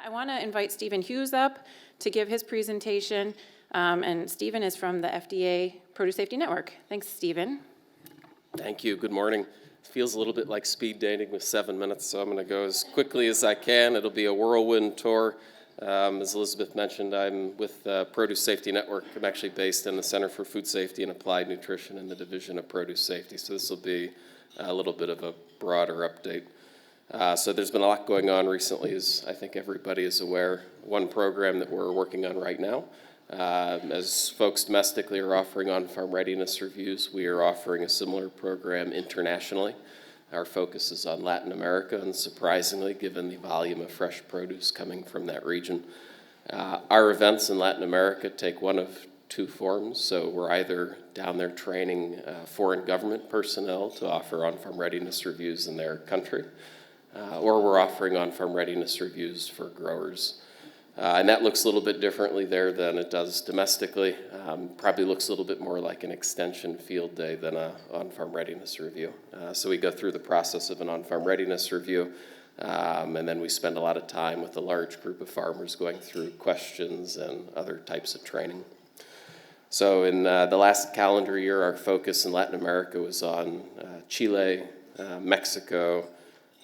I want to invite Stephen Hughes up to give his presentation, and Stephen is from the FDA Produce Safety Network. Thanks, Stephen. Thank you. Good morning. It feels a little bit like speed dating with 7 minutes, so I'm going to go as quickly as I can. It'll be a whirlwind tour. As Elizabeth mentioned, I'm with Produce Safety Network. I'm actually based in the Center for Food Safety and Applied Nutrition in the Division of Produce Safety, so this will be a little bit of a broader update. So there's been a lot going on recently, as I think everybody is aware. One program that we're working on right now, as folks domestically are offering on-farm readiness reviews, we are offering a similar program internationally. Our focus is on Latin America, and surprisingly, given the volume of fresh produce coming from that region. Our events in Latin America take one of two forms, so we're either down there training foreign government personnel to offer on-farm readiness reviews in their country, or we're offering on-farm readiness reviews for growers. And that looks a little bit differently there than it does domestically. Probably looks a little bit more like an extension field day than an on-farm readiness review. So we go through the process of an on-farm readiness review, and then we spend a lot of time with a large group of farmers going through questions and other types of training. So in the last calendar year, our focus in Latin America was on Chile, Mexico,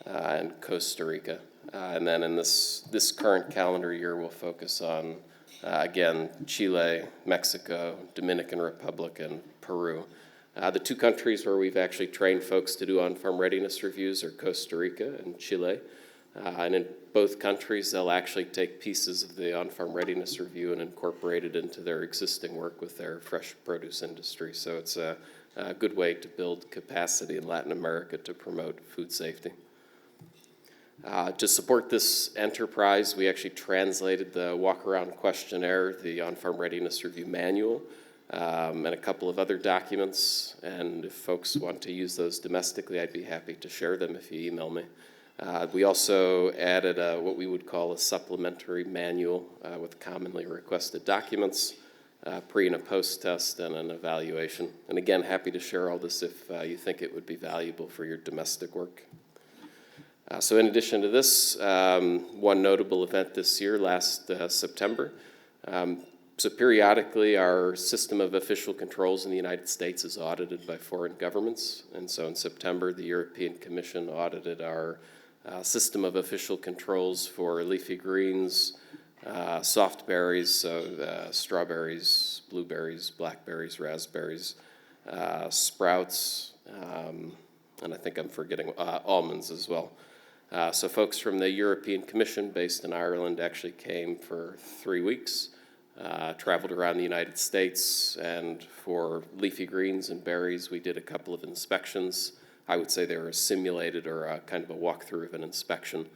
and Costa Rica. And then in this current calendar year, we'll focus on, again, Chile, Mexico, Dominican Republic, and Peru. The two countries where we've actually trained folks to do on-farm readiness reviews are Costa Rica and Chile. And in both countries, they'll actually take pieces of the on-farm readiness review and incorporate it into their existing work with their fresh produce industry. So it's a good way to build capacity in Latin America to promote food safety. To support this enterprise, we actually translated the walk-around questionnaire, the on-farm readiness review manual, and a couple of other documents. And if folks want to use those domestically, I'd be happy to share them if you email me. We also added what we would call a supplementary manual with commonly requested documents, pre- and a post-test, and an evaluation. And again, happy to share all this if you think it would be valuable for your domestic work. So in addition to this, one notable event this year, last September. So periodically, our system of official controls in the United States is audited by foreign governments. And so in September, the European Commission audited our system of official controls for leafy greens, soft berries, so strawberries, blueberries, blackberries, raspberries, sprouts, and I think I'm forgetting almonds as well. So folks from the European Commission based in Ireland actually came for 3 weeks, traveled around the United States, and for leafy greens and berries, we did a couple of inspections. I would say they were simulated or a kind of a walkthrough of an inspection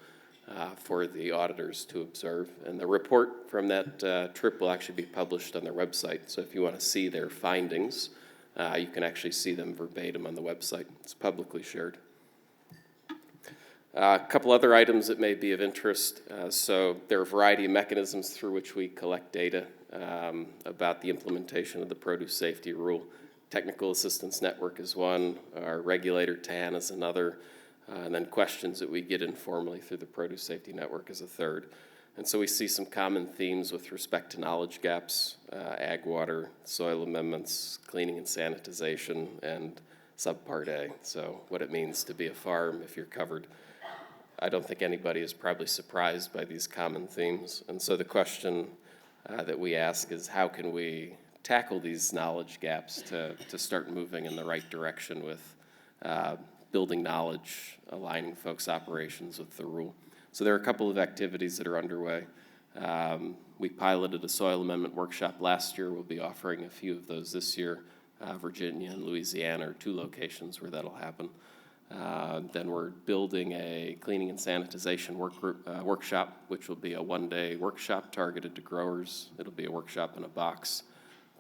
for the auditors to observe. And the report from that trip will actually be published on their website. So if you want to see their findings, you can actually see them verbatim on the website. It's publicly shared. A couple other items that may be of interest. So there are a variety of mechanisms through which we collect data about the implementation of the produce safety rule. Technical Assistance Network is one, our regulator TAN is another, and then questions that we get informally through the Produce Safety Network is a third. And so we see some common themes with respect to knowledge gaps, ag water, soil amendments, cleaning and sanitization, and Subpart A, so what it means to be a farm if you're covered. I don't think anybody is probably surprised by these common themes. And so the question that we ask is, how can we tackle these knowledge gaps to start moving in the right direction with building knowledge, aligning folks' operations with the rule? So there are a couple of activities that are underway. We piloted a soil amendment workshop last year. We'll be offering a few of those this year. Virginia and Louisiana are 2 locations where that'll happen. Then we're building a cleaning and sanitization workshop, which will be a 1-day workshop targeted to growers. It'll be a workshop in a box.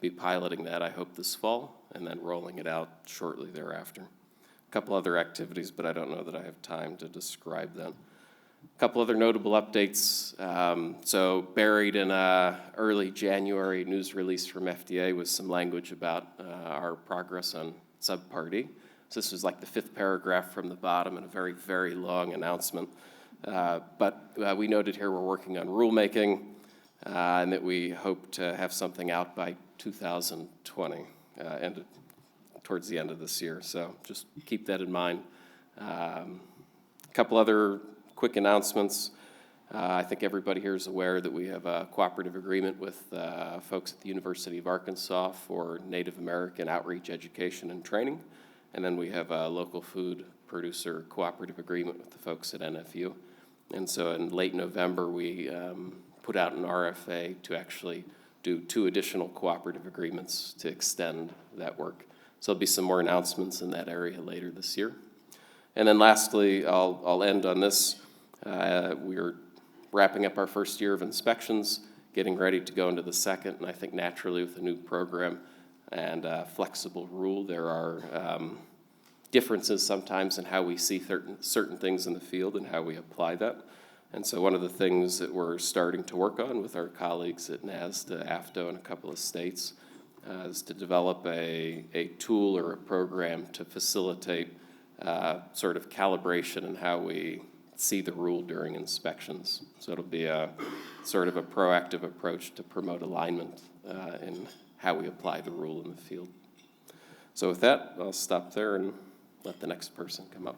Be piloting that, I hope, this fall, and then rolling it out shortly thereafter. A couple other activities, but I don't know that I have time to describe them. A couple other notable updates. So buried in a early January news release from FDA was some language about our progress on Subpart E. So this was like the 5th paragraph from the bottom in a very, very long announcement. But we noted here we're working on rulemaking, and that we hope to have something out by 2020, towards the end of this year. So just keep that in mind. A couple other quick announcements. I think everybody here is aware that we have a cooperative agreement with folks at the University of Arkansas for Native American outreach, education, and training. And then we have a local food producer cooperative agreement with the folks at NFU. And so in late November, we put out an RFA to actually do 2 additional cooperative agreements to extend that work. So there'll be some more announcements in that area later this year. And then lastly, I'll end on this. We're wrapping up our first year of inspections, getting ready to go into the second, and I think naturally with a new program and a flexible rule, there are differences sometimes in how we see certain things in the field and how we apply that. And so one of the things that we're starting to work on with our colleagues at NASDA, AFTO, and a couple of states is to develop a tool or a program to facilitate sort of calibration in how we see the rule during inspections. So it'll be a sort of a proactive approach to promote alignment in how we apply the rule in the field. So with that, I'll stop there and let the next person come up.